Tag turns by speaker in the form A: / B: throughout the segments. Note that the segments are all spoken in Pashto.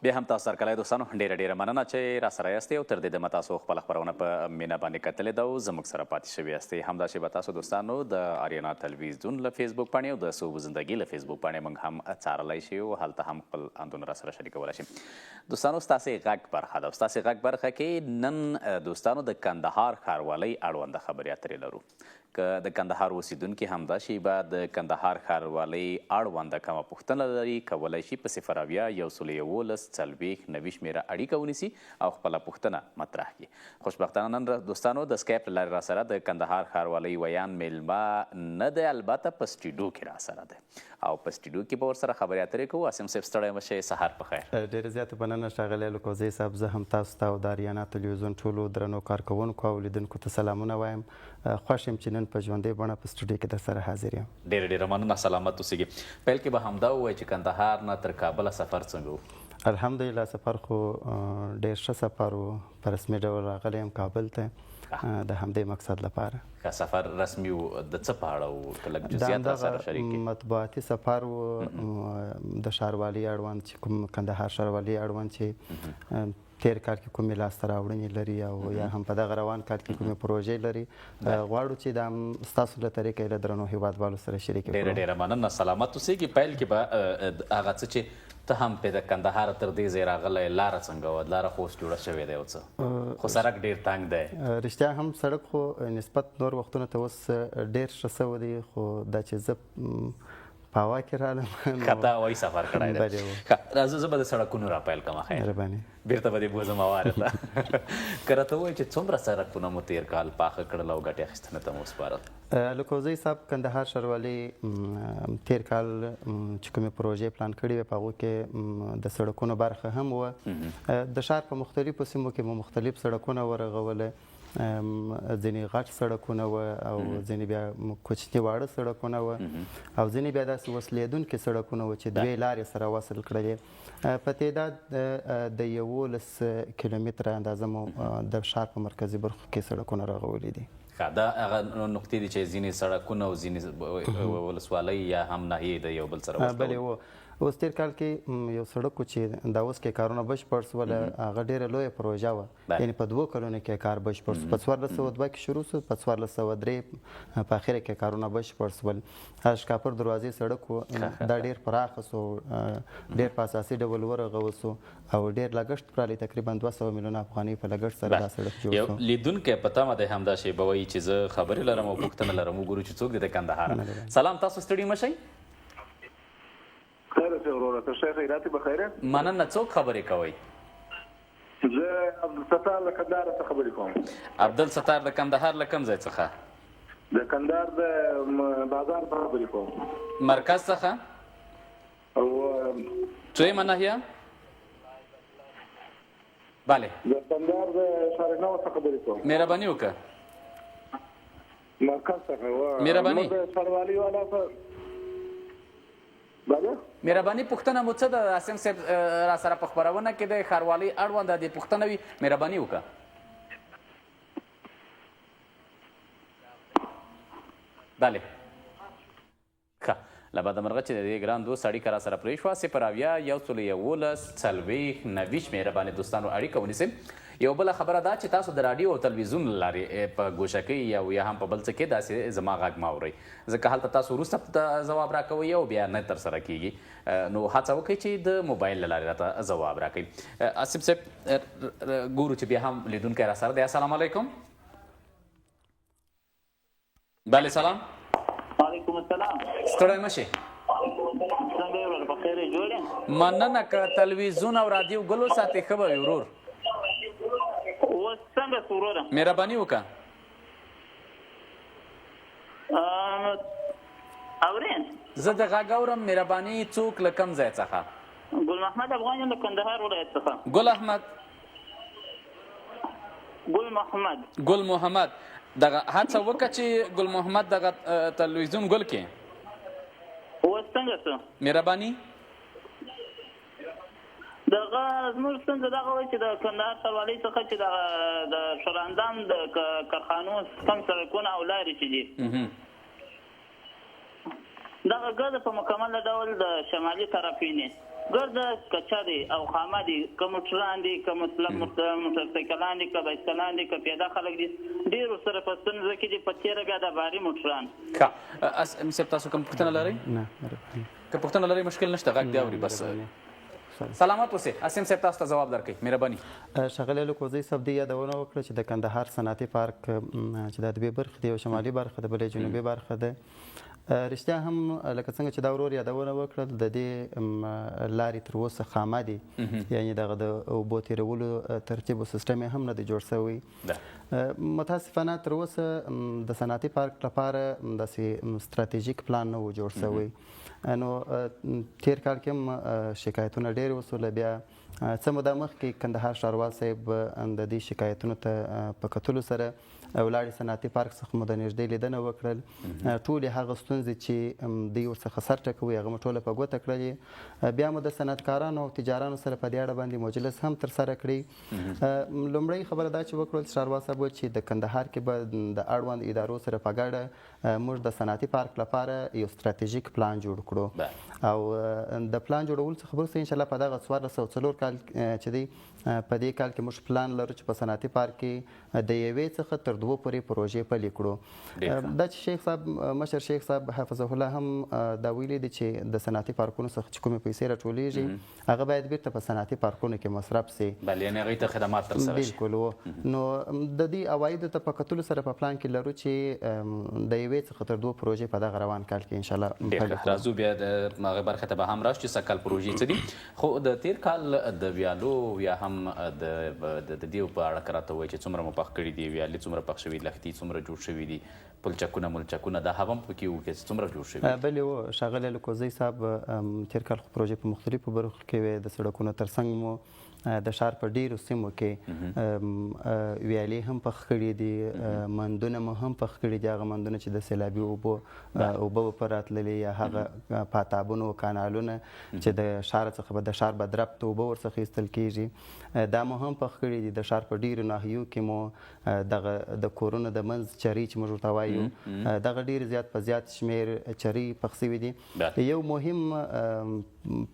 A: بیا هم تاسو سره کلی دوستانو ډېره مننه چې راسره یاستئ او تر دې دمه تاسو خپله خپرونه په مینه باندې کتلې ده او زموږ سره پاتې شوي یاستئ. همداسې به تاسو دوستانو د اريانا تلویزیون له فیسبوک پاڼې او د وزندګي له فیسبوک پاڼې موږ هم څارلی شي او هلته هم خپل اندونه راسره شریکولی شي. دوستانو ستاسې غږ برخه ده. ستاسې غږ برخه کې نن دوستانو د کندهار ښاروالۍ اړونده خبرې اترې لرو. که د کندهار اوسیدونکي همدا شی به د کندهار ښاروالۍ اړونده کومه پوښتنه لري کولی شي په 011 څلوېښت 90 شمېره اړیکه ونیسي او خپله پوښتنه مطرح کړي. خوشبختانه نن دوستانو د سکایپ له لارې راسره د کندهار ښاروالۍ ویان میلمه نه دی، البته په سټوډیو کې راسره دی او په سټوډیو کې به ورسره خبرې اترې کوو. عاصم صاحب ستړی مه شئ، سهار په خیر.
B: ډېره زیاته مننه ښاغلی لکوزی صاحب. زه هم تاسو ته او د اريانا تلویزیون ټولو درنو کارکوونکو او لیدونکو ته سلامونه وایم. خوښ یم چې نن په ژوندۍ بڼه په سټوډیو کې در سره حاضر یم.
A: ډېره مننه، سلامت اوسېږي. پیل کې به همدا ووایي چې کندهار نه تر کابله سفر څنګه و؟
B: الحمدلله سفر خو ډېر ښه سفر و. په رسمي ډول راغلی یم کابل ته د همدې مقصد لپاره.
A: که سفر رسمي و د څه په اړه و؟ که لږ جزئیات راسره شریک کړي.
B: مطبوعاتي سفر و د ښاروالۍ اړوند چې کوم کندهار ښاروالۍ اړوند چې تیر کال کې کومې لاسته راوړنې لري او یا هم په دغه روان کال کې کومې پروژې لري، غواړو چې دا ستاسو له طریقې له درنو هیوادوالو سره شریک کړو.
A: ډېره مننه، سلامت اوسېږي. پیل کې به هغه څه چې ته هم پې د کندهار تر دې ځای راغلی، لاره څنګه وه؟ لاره خو اوس جوړه شوې دی او څه، خو سړک ډېر تنګ دی.
B: رښتیا هم سړک خو نسبت نور وختونو ته اوس ډېر ښه سوی دی، خو دا چې زه په هوا کې رالم
A: خطا هوایي سفر کړی دی. راځه زه به د سړکونو را پیل کړم. خیر بېرته به دې بوځم هوارې ته. که راته ووایې چې څومره سړکونه مو تېر کال پاخه کړل او ګټې اخیستنې ته مو وسپارل؟
B: لکوزی صاحب کندهار ښاروالۍ تېر کال چې کومې پروژې پلان کړې وې په هغو کې د سړکونو برخه هم وه. د ښار په مختلفو سیمو کې مو مختلف سړکونه ورغوله. ځینې غټ سړکونه وه او ځینې بیا کوچني واړه سړکونه وه او ځینې بیا داسې وصلېدونکي سړکونه وه چې دوې لارې سره وصل کړلې. په تعداد د 11 کیلومتره اندازه مو د ښار په مرکزي برخو کې سړکونه رغولي دي.
A: دا هغه نقطې دي چې ځینې سړکونه او ځینې ولسوالۍ یا هم ناحیې د یو بل سره
B: بلې و. اوس تېر کال کې یو سړک و چې دا اوس کې کارونه بشپړ شول، هغه ډېره لویه پروژه وه، یعنې په 2 کلونو کې کار بشپړ شو. په 1402 کې شروع شو، په 1403 په اخره کې کارونه بشپړ شول. شکاپور دروازې سړک و، دا ډېر پراخه سو، ډېر په اساسي ډول ورغول سو او ډېر لګښت پرالې، تقریبا 200 میلیونه افغانۍ په لګښت سره دا سړک جوړ شو.
A: یو لیدونکی په تمه دی همدا شی به وایي چې زه خبرې لرم او پوښتنه لرم، وګورو چې څوک دی د کندهار. سلام، تاسو ستړي مه شئ.
C: خیر اوسې وروره، ته ښه خیراتې به خیره.
A: مننه. څوک خبرې کوئ؟
C: زه عبدالستار له کندهار څخه خبرې کوم.
A: عبدالستار د کندهار له کوم ځای څخه؟
C: د کندهار د بازار څخه خبرې کوم.
A: مرکز څخه؟
C: او
A: څویمه ناحیه؟ بله.
C: د کندهار د ښارنو څخه خبرې کوم.
A: مهرباني وکړه.
C: مرکز څخه
A: مهرباني.
C: د ښاروالۍ والا څخه
A: مهرباني پوښتنه مو څه ده؟ عاصم صاحب را سره په خپرونه کې د ښاروالۍ اړونده دې پوښتنه وي، مهرباني وکړه. بله ښه، له بده مرغه چې د دې ګران دوست اړیکه را سره پرې شوه. 011 څلوېښت 90 مهرباني دوستانو اړیکه ونیسئ. یو بله خبره دا چې تاسو د راډیو او تلویزیون له لارې په ګوشکۍ او یا هم په بل څه کې داسې زما غږ مه اورئ، ځکه هلته تاسو وروسته ځواب راکوئ او بیا نه ترسره کیږي. نو هڅه وکړئ چې د موبایل له لارې راته ځواب راکوئ. آصف صاحب ګورو چې بیا هم لیدونکی را سره دی. السلام علیکم. بله سلام.
D: وعلیکم السلام.
A: ستړی مه شئ.
D: څنګه یې ورور، په خیر یې جوړ یم؟
A: مننه. که تلویزیون او راډیو ګل وساتې ښه به وي ورور.
D: اوس څنګه شو وروره؟
A: مهرباني وکړه.
D: اورین؟
A: زه د غږ اورم. مهرباني. څوک له کوم ځای څخه؟
D: ګل محمد افغان یم، د کندهار ولایت څخه.
A: ګل احمد؟
D: ګل محمد.
A: ګل محمد. دغه هڅه وکړه چې ګل محمد دغه تلویزیون ګل کې.
D: اوس څنګه شو؟
A: مهرباني.
D: دغه زموږ ستونزه دغه وایي چې د کندهار ښاروالۍ څخه چې د شراندام د کارخانو کم سړکونه او لارې چې دي دغه ګزه په مکمل ډول د شمالي طرف ویني ګرده کچه دی او خامه دي که موټران دي که موټرسایکلان دي که بایسکلان دي که پیاده خلک دي ډېرو سره په ستونزه کې دي په تېره بیا د باري موټران
A: ښه صاحب تاسو کوم پوښتنه لرئ که پوښتنه لرئ مشکل نشته غږ دی اوري بس سلامت اوسئ اسیم صاحب تاسو ته ځواب درکوي مهرباني
B: ښاغلی لکوزی صاحب دې یادونه وکړه چې د کندهار صنعتي پارک چې دا دوې برخې دي یو شمالي برخه ده بلې جنوبي برخه ده رښتیا هم لکه څنګه چې دا ورور یادونه وکړل د دې لارې تر اوسه خامه دي یعنې دغه د اوبو تېرولو ترتیب و سیسټم یې هم نه دی جوړ شوی متاسفانه تر اوسه د صنعتي پارک لپاره داسې ستراتیژیک پلان نه و جوړ شوی نو تېر کال کې هم شکایتونه ډېر وسوله بیا څه موده مخکې کندهار ښاروال صاحب د دې شکایتونو ته په کتلو سره ولاړې صنعتي پارک څخه مو د نږدې لیدنه وکړل ټولې هغه ستونزې چې دوی ورڅخه سر ټکوي هغه مو ټوله په ګوته کړلې بیا مو د صنعتکارانو او تجارانو سره په دې اړه باندې مجلس هم ترسره کړی لومړی خبره دا چې وکړل ښاروال صاحب وویل چې د کندهار کې به د اړوند ادارو سره په ګډه موږ د صنعتي پارک لپاره یو ستراتیژیک پلان جوړ کړو او د پلان جوړولو څخه وروسته انشاءالله په دغه 1404 کال چې دی په دې کال کې موږ پلان لرو چې په صنعتي پارک کې د یوې څخه تر 2 پورې پروژې پلي کړو دا چې شیخ صاحب مشر شیخ صاحب حفظه الله هم دا ویلي دي چې د صنعتي پارکونو څخه چې کومې پیسې راټولیږي هغه باید بیرته په صنعتي پارکونو کې مصرف سي
A: بله یعنې هغوی ته خدمات ترسره شي
B: بالکل نو د دې عوایدو ته په کتلو سره په پلان کې لرو چې د یوې څخه تر 2 پروژې په دغه روان کال کې انشاءالله
A: ډېر ښه راځو بیا د هغې برخې ته به هم راشو چې سږ کال پروژې څه دي خو د تېر کال د ویالو یا هم د دې په اړه که راته ووایي چې څومره مو پخ کړي دي ویالې څومره پخ شوي لښتي څومره جوړ شوي دي پلچکونه ملچکونه دا هغه هم پکې وو که څومره جوړ شوي
B: بلې و ښاغلی لکوزی صاحب تېر کال خو پروژې په مختلفو برخو کې وې د سړکونو ترڅنګ مو د ښار په ډیرو سیمو کې ویالې هم پخ کړي دي مندونه مو هم پخ کړي دي هغه مندونه چې د سیلابي اوبه په راتللې یا هغه پاتابونه کانالونه چې د ښار څخه به د ښار بدربط اوبه ورڅخه ایستل کیږي دا مو هم پخ کړي دي د ښار په ډیرو ناحیو کې مو دغه د کورونو د منځ چرۍ چې موږ ورته وایو دغه ډیر زیات په زیات شمیر چرۍ پخ شوي دي یو مهم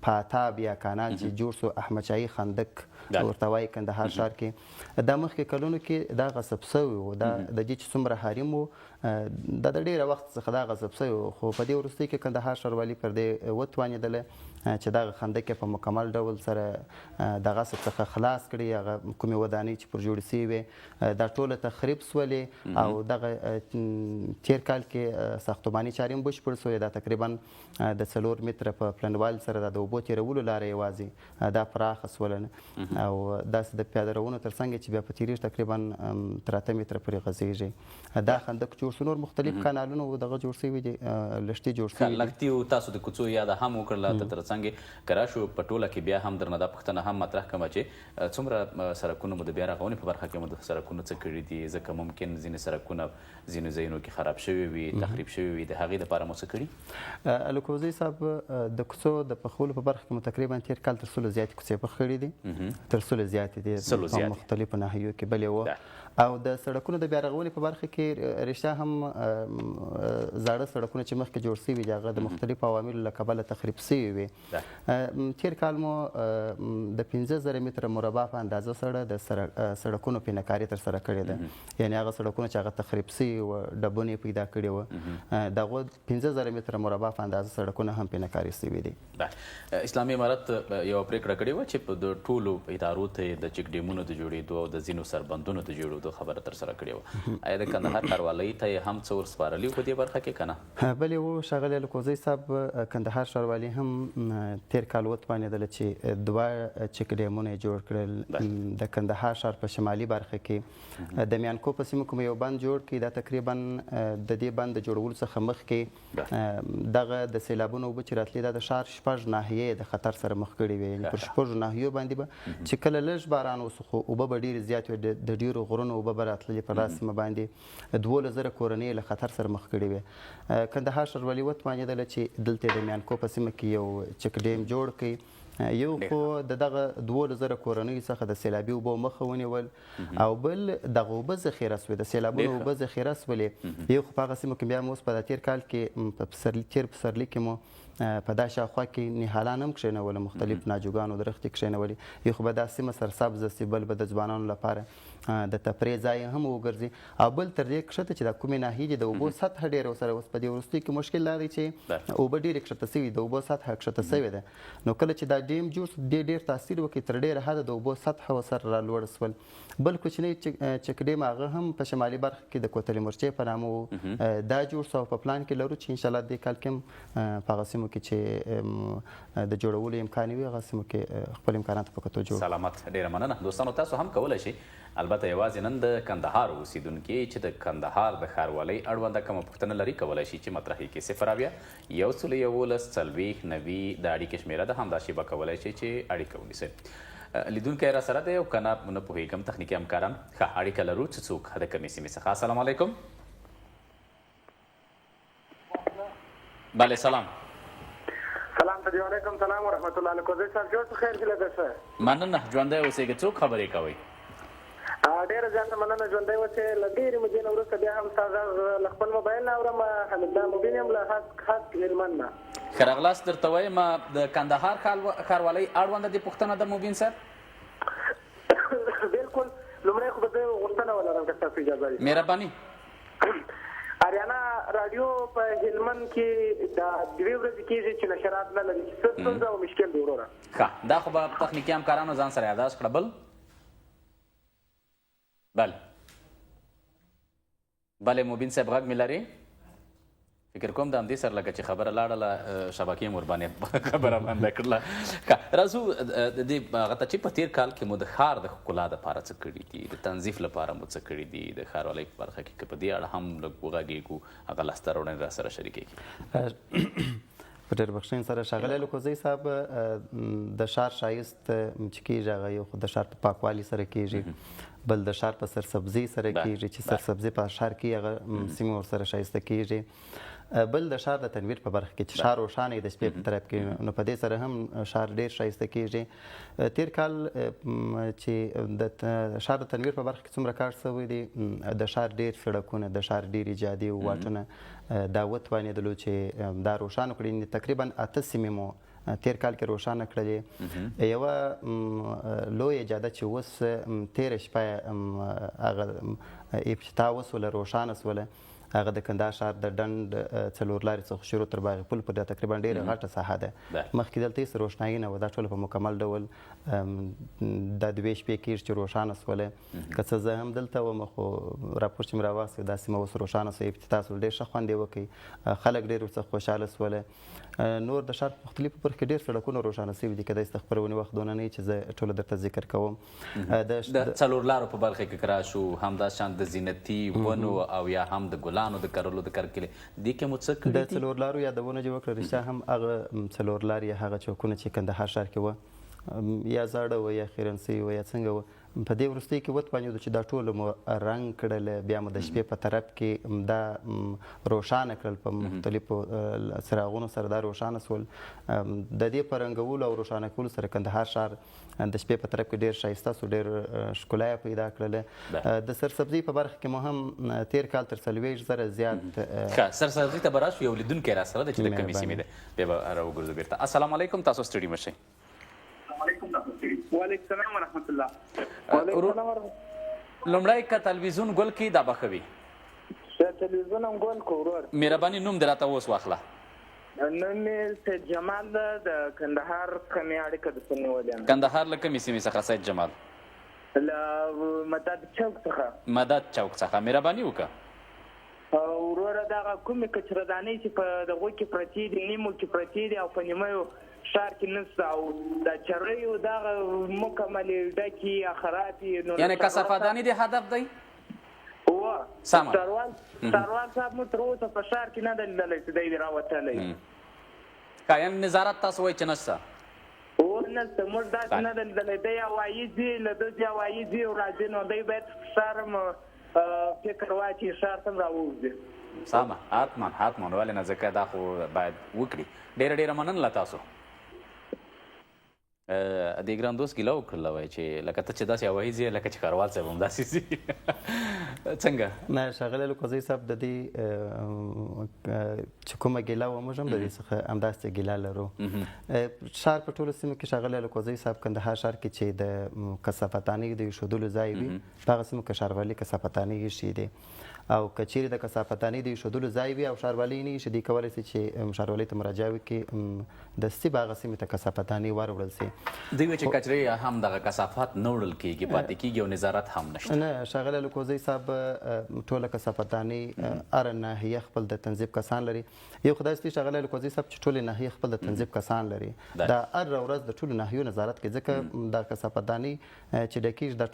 B: پاتاب یا کانال چې جوړ سو احمدشاهي خندق ورته وایي کندهار ښار کې دا مخکې کلونو کې دا غصب شوی و دا د دې چې څومره حریم و دا د ډېره وخت څخه دا غصب شوی و خو په دې وروستۍ کې کندهار ښاروالي پر دې وتوانېدله چې دغه خندق یې په مکمل ډول سره د غصب څخه خلاص کړي هغه کومې ودانۍ چې پر جوړې سوي وې دا ټوله تخریب سولې او دغه تېر کال کې ساختماني چارې هم بشپړ سوې دا تقریبا د 4 متره په پلنوالي سره د اوبو تېرولو لاره یوازې دا پراخه سوله او داسې د پیاده روونو ترڅنګ چې بیا په تېرېږي تقریبا تر 8 متره پورې غځېږي دا خندق جوړ شو نور مختلف کانالونه دغه جوړ شوي دي لښتي جوړ شوي دي
A: لښتي او تاسو د کوڅو یاده هم وکړله ته ترڅنګ که راشو په ټوله کې بیا هم درنه دا پوښتنه هم مطرح کړمه چې څومره سړکونه مو د بیا رغونې په برخه کې مو د سړکونو څه کړي دي ځکه ممکن ځینې سړکونه ځینو ځایونو کې خراب شوي وي تخریب شوي وي د هغې دپاره مو څه کړي
B: الکوزی صاحب د کوڅو د پخولو په برخه کې مو تقریبا تېر کال تر 100 زیاتې کوڅې پخ کړي دي تر 100 زیاتې دي په مختلفو ناحیو کې بلې و او د سړکونو د بیا رغونې په برخه کې رښتیا هم زاړه سړکونه چې مخکې جوړ شوي دي هغه د مختلفو عواملو له کبله تخریب شوي وي تېر کال مو د 15,000 متره مربع په اندازه سره د سړکونو پینهکاري ترسره کړې ده یعنې هغه سړکونه چې هغه تخریب شوي وه ډبونه یې پیدا کړې وه د هغو 15,000 متره مربع په اندازه سړکونه هم پینهکاري شوي دي
A: اسلامي امارت یوه پرېکړه کړې وه چې د ټولو ادارو ته د چک ډیمونو د جوړېدو او د ځینو سربندونو د جوړېدو خبره ترسره کړې وه آیا د کندهار ښاروالۍ ته یې هم څه ورسپارلي په دې برخه کې که نه
B: بلې و ښاغلی لکوزی صاحب کندهار ښاروالي هم تېر کال وتوانېدله چې 2 چک ډیمونه یې جوړ کړل د کندهار ښار په شمالي برخه کې د میانکو په سیمو کې یو بند جوړ کړي دا تقریبا د دې بند د جوړولو څخه مخکې دغه د سیلابونو اوبه چې راتلې دا د ښار 6 ناحیې د خطر سره مخ کړي وې یعنې پر 6 ناحیو باندې به چې کله لږ باران وسو خو اوبه به ډېرې زیاتې وې د ډېرو غرونو اوبه به راتللې په داسې سیمه باندې 12,000 کورنۍ له خطر سره مخ کړي وې کندهار ښاروالي وتوانېدله چې دلته د میانکو په سیمه کې یو چک ډیم جوړ کړي یو خو دغه 12,000 کورنیو څخه د سیلابي اوبو مخه ونیول او بل دغه اوبه ذخیره سوې د سیلابونو اوبه ذخیره سولې یو خو په هغه سیمو کې بیا مو اوس په تېر کال کې په تېر پسرلي کې مو په دا شاوخوا کې نهالان هم کښېنول، مختلف ناجوګانو درختې کښېنولې. یو خو به دا سیمه سرسبزه سي، بل به د ځوانانو لپاره د تفریح ځای هم وګرځي، او بل تر دې کښته چې دا کومې ناحیې دي د اوبو سطحه ډېره ورسره اوس په دې وروستیو کې مشکل دا دی چې اوبه ډېرې کښته سوي، د اوبو سطحه کښته سوې ده. نو کله چې دا ډیم جوړ شو دې ډېر تاثیر وکړي، تر ډېره حده د اوبو سطحه ورسره رالوړه سول. بل کوچنی چک ډیم هغه هم په شمالي برخه کې د کوتل مرچې په نامه و، دا جوړ شو او په پلان کې لرو چې انشاءالله دې کال کې هم په هغه سیمو کې چې د جوړولو امکان وي هغه سیمو کې خپل امکانات په کتو جوړ.
A: سلامت، ډېره مننه. دوستانو تاسو هم کولی شئ البته یوازې نن د کندهار اوسیدونکي چې د کندهار د ښاروالۍ اړونده کومه پوښتنه لري کولی شي چې مطرح یې کړي. 011 40 90 د اړیکې شمېره ده، همدا شیبه کولی شئ چې اړیکه ونیسئ. لیدونکی را سره دی او که نه پوهېږم تخنیکي همکاران ښه اړیکه لرو چې څوک د کومې سیمې څخه. السلام علیکم. بله سلام.
C: سلام ته وعلیکم سلام ورحمت الله لکوزی صاحب جوړ په خیر کې لګه شه.
A: مننه، ژوندی اوسېږئ. څوک خبرې کوئ؟
C: ډېره زیاته مننه ژوندی اوسې. له ډېرې مودې نه وروسته بیا هم ستا غږ له خپل موبایل نه اورم. حمیدالله مبین یم له خاص هلمند نه.
A: ښه راغلاست. درته وایم د کندهار ښاروالۍ اړونده دې پوښتنه ده مبین صاحب؟
C: بلکل. لومړی خو به زه غوښتنه ولرم که ستاسو اجازه وي.
A: مهرباني.
C: اريانا رادیو په هلمند کې دا 2 ورځې کېږي چې نشرات نه لري. څه ستونزه او مشکل دی وروره؟
A: ښه، دا خو به تخنیکي همکارانو ځان سره یاداښت کړه. بل بله مبین صاحب غږ مې لري؟ فکر کوم د همدې سره لکه چې خبره لاړله شبکې مو ورباندې خبره بنده کړله. ښه راځو د دې هغه ته چې په تېر کال کې مو د ښار د ښکلا دپاره څه کړي دي، د تنظیف لپاره مو څه کړي دي، د ښاروالۍ په برخه کې که په دې اړه هم لږ وغږېږو هغه لاسته راوړنې را سره شریکې کړي.
B: په ډېر بخښنې سره ښاغلی لکوزی صاحب، د ښار ښایست چې کېږي هغه یو خو د ښار په پاکوالي سره کېږي، بل د ښار په سرسبزۍ سره کېږي چې سرسبزي په ښار کې هغه سیمې ورسره ښایسته کېږي، بل د ښار د تنویر په برخه کې چې ښار روښانه د شپې په طرف کې، نو په دې سره هم ښار ډېر ښایسته کېږي. تېر کال چې د ښار د تنویر په برخه کې څومره کار شوی دی، د ښار ډېر سړکونه، د ښار ډېرې جادې او واټونه دا وتوانېدلو چې دا روښانه کړي. تقریبا 8 سیمې مو تېر کال کې روښانه کړلې. یوه لویه جاده چې اوس تېره شپه هغه افتتاح وسوله، روښانه سوله، هغه د کندهار ښار د ډنډ څلور لارې څخه شروع تر باغ پل پورې تقریبا ډېره غټه ساحه ده. مخکې دلته هېڅ روښنایي نه وه، دا ټوله په مکمل ډول دا 2 شپې کېږي چې روښانه سوله. که څه زه هم دلته وم خو راپور چې مې راواخیست دا سیمه اوس روښانه سوه، افتتاح سول، ډېر ښه خوند یې وکړ، خلک ډېر ورڅخه خوشحاله سوله. نور د ښار په مختلفو برخو کې ډېر سړکونه روښانه سوي دي، کیدای شي د خپرونې وخت دونه نه وي چې زه ټوله درته ذکر کوم.
A: د څلور لارو په برخه کې که راشو، همداس شان د زینتي ونو او یا هم د ګلانو د کرلو د کرکلې دې کې مو څه کړي دي؟
B: د څلور لارو یادونه چې وکړه، رښتیا هم هغه څلور لارې هغه چوکونه چې کندهار ښار کې وه، یا زاړه وه یا خیرن سوي وه یا څنګه وه، په دې وروستیو کې وتوانېدو چې دا ټوله مو رنګ کړل، بیا مو د شپې په طرف کې دا روښانه کړل، په مختلفو څراغونو سره دا روښانه سول. د دې په رنګولو او روښانه کولو سره کندهار ښار د شپې په طرف کې ډېر ښایسته سو، ډېر ښکلا یې پیدا کړله. د سرسبزۍ په برخه کې مو هم تېر کال تر 40,000 زیات.
A: ښه، سرسبزۍ ته به راشو، یو لیدونکی را سره دی چې د کومې سیمې دی، بیا به راوګرځو بېرته. السلام علیکم، تاسو ستړي مه شئ.
C: وعلیکم السلام ورحمت الله.
A: لومړی که تلویزیون ګل کړي دا به ښه وي.
C: تلویزیون هم ګل کړو ورور.
A: مهرباني نوم دې راته اوس واخله.
C: نوم مې سید جمال ده، د کندهار څخه مې اړیکه درته نیولې ده.
A: کندهار له کومې سیمې څخه سید جمال؟
C: له مدد چوک څخه.
A: مدد چوک څخه، مهرباني وکړه.
C: وروره دغه کومې کچردانۍ چې په دغو کې پرتې دي، نیمو کې پرتې دي او په نیمایو ښار کې نشته، او د چرېو دغه مکملې ډکې یا خرابې،
A: یعنې کثافهداني دې هدف دی؟
C: سمه. څاروال صاحب مو تر اوسه په ښار کې نه دی لیدلی چې دی دې راوتلی.
A: ښه، یعنې نظارت تاسو وایي چې نشته؟
C: نشته، موږ داسې نه دی لیدلی. دی عواید دي، له ده چې عواید دي او راځي، نو دی باید ښار هم فکر واچي، ښار ته هم راووځي.
A: سمه، حتما ولې نه، ځکه دا خو باید وکړي. ډېره مننه له تاسو. دې ګران دوست ګیله وکړله وایي چې لکه ته چې داسې هوایي ځې لکه چې ښاروال صاحب هم داسې ځي څنګه؟
B: نه ښاغلی لوکوزی صاحب د دې چې کومه ګیله وه موږ هم د دې څخه همداسې ګیله لرو. ښار په ټولو سیمو کې ښاغلی لوکوزی صاحب کندهار ښار کې چې د کثافتانۍ د ایښودلو ځای وي په هغه سیمو کې ښاروالي کثافتانۍ ایښي دي او که چیرې د کثافتانۍ د ایښودلو ځای وي او ښاروالۍ نه ایښي، دوی کولی شي چې ښاروالۍ ته مراجعه وکړي دستي به هغه سیمې ته کثافتانۍ وروړل سي.
A: دوی وایي چې کچرې هم دغه کثافات نه وړل کېږي، پاتې کېږي او نظارت هم نشته.
B: نه ښاغلی لوکوزی صاحب ټوله کثافتانۍ هره ناحیه خپل د تنظیم کسان لري. یو خو داسې دی ښاغلی لوکوزی صاحب چې ټولې ناحیې خپل د تنظیم کسان لري. دا هره ورځ د ټولو ناحیو نظارت کوي ځکه دا کثافتانۍ چې ډکېږي دا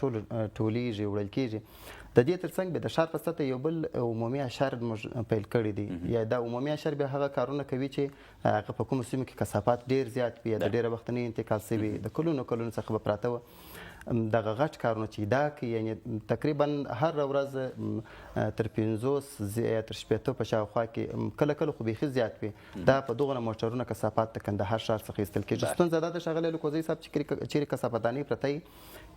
B: ټولېږي وړل کېږي. د دې ترڅنګ بیا د ښار په سطحه یو بل عمومي اشر موږ پیل کړي دي یا دا عمومي اشر بیا هغه کارونه کوي چې هغه په کومو سیمو کې کثافات ډېر زیات وي یا د ډېره وخت نه انتقال شوي د کلونو څخه به پراته وه دغه غټ کارونه چې دا کوي، یعنې تقریبا هره ورځ تر 50 یا تر 60 په شاوخوا کې کله کله خو بیخي زیات وي دا په دغه موټرونه کثافات د کندهار ښار څخه ایستل کېږي. ستونزه دا ده ښاغلی لوکوزی صاحب چې چیرې کثافتانۍ پرته وي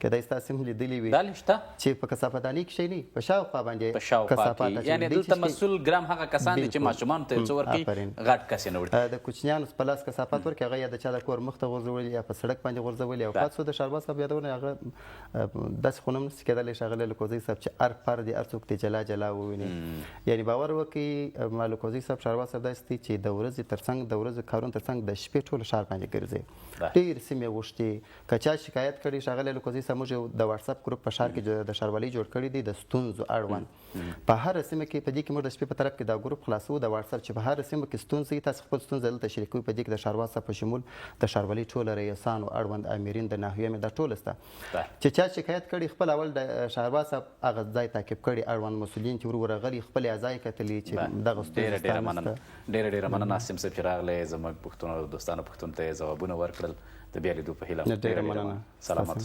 B: کدای ستاسې هم لیدلي وي چې په کثافتانۍ کې شی نه وي په شاوخوا باندې کثافات
A: یعنې دلته مسؤل ګرام هغه کسان دي چې ماشومانو ته څه ورکوي غټ کس یې نه وړي
B: د کوچنیانو په لاس کثافات ورکوي هغه یا د چا د کور مخ ته غورځولي یا په سړک باندې غورځولي او خاصو د ښاروال صاحب یادونه هغه داسې خو نه نشي کېدلی ښاغلی لوکوزی صاحب چې هر فرد یې هر څوک دې جلا جلا وویني. یعنې باور وکړي ما لوکوزی صاحب ښاروال صاحب داسې دی چې د ورځې ترڅنګ د ورځې کارونو ترڅنګ د شپې ټول ښار باندې ګرځي ډېر سیمې غوښتي که چا شکایت کړي ښاغلی لوکوزی صاحب موږ د واتساپ ګروپ په ښار کې د ښاروالۍ جوړ کړی دی د ستونزو اړوند په هره سیمه کې په دې کې موږ د شپې په طرف کې دا ګروپ خلاصو د واتساپ چې په هره سیمه کې ستونزې وي تاسو خپل ستونزه دلته شریکوئ په دې کې د ښاروال صاحب په شمول د ښاروالۍ ټوله رئیسانو اړوند امرین د ناحیو مې دا ټوله شته چې چا شکایت کړي خپل اول د ښاروال صاحب هغه ځای تعقیب کړي اړوند مسؤلین چې ورغلي خپلې ځای کتلي چې دغه ستونزې
A: ډېره مننه ناصم صاحب چې راغلی زموږ پوښتنو دوستانو پوښتنو ته یې ځوابونه ورکړل د بیا لیدو په هیله ډېره مننه. سلامت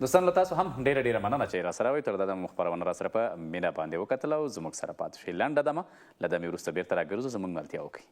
A: دوستانو له تاسو هم ډېره مننه چې راسره وئ تر دا د خپرونه راسره په مینه باندې وکتله او زموږ سره پاتې شئ. لنډه دمه له دمې وروسته بېرته راګرځو زموږ ملتیا وکړئ.